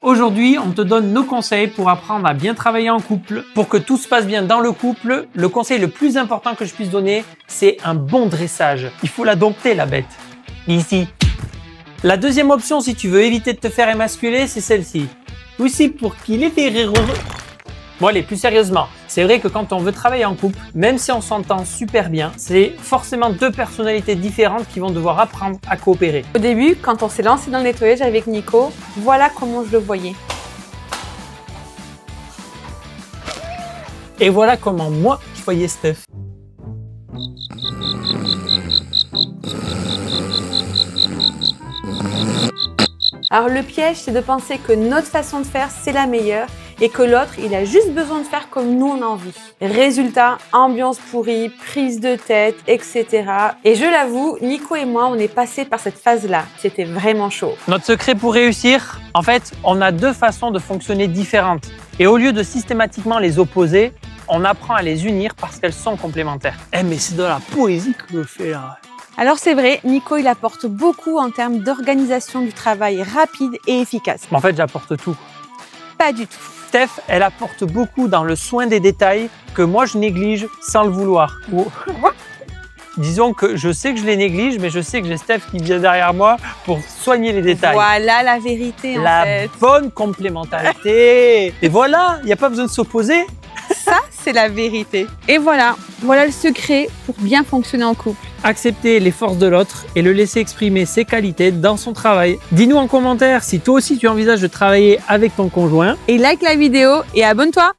Aujourd'hui, on te donne nos conseils pour apprendre à bien travailler en couple. Pour que tout se passe bien dans le couple, le conseil le plus important que je puisse donner, c'est un bon dressage. Il faut la dompter, la bête. Ici. La deuxième option, si tu veux éviter de te faire émasculer, c'est celle-ci. Aussi pour qu'il est heureux. Bon allez, plus sérieusement, c'est vrai que quand on veut travailler en couple, même si on s'entend super bien, c'est forcément deux personnalités différentes qui vont devoir apprendre à coopérer. Au début, quand on s'est lancé dans le nettoyage avec Nico, voilà comment je le voyais. Et voilà comment moi, je voyais Steph. Alors le piège, c'est de penser que notre façon de faire, c'est la meilleure et que l'autre, il a juste besoin de faire comme nous on a envie. Résultat, ambiance pourrie, prise de tête, etc. Et je l'avoue, Nico et moi, on est passés par cette phase-là. C'était vraiment chaud. Notre secret pour réussir, en fait, on a deux façons de fonctionner différentes. Et au lieu de systématiquement les opposer, on apprend à les unir parce qu'elles sont complémentaires. Eh mais c'est de la poésie que je fais là. Alors c'est vrai, Nico, il apporte beaucoup en termes d'organisation du travail rapide et efficace. En fait, j'apporte tout. Pas du tout. Steph, elle apporte beaucoup dans le soin des détails que moi je néglige sans le vouloir. Disons que je sais que je les néglige, mais je sais que j'ai Steph qui vient derrière moi pour soigner les détails. Voilà la vérité en fait. La bonne complémentarité. Et voilà, il n'y a pas besoin de s'opposer. Ça, c'est la vérité. Et voilà le secret pour bien fonctionner en couple. Accepter les forces de l'autre et le laisser exprimer ses qualités dans son travail. Dis-nous en commentaire si toi aussi tu envisages de travailler avec ton conjoint. Et like la vidéo et abonne-toi.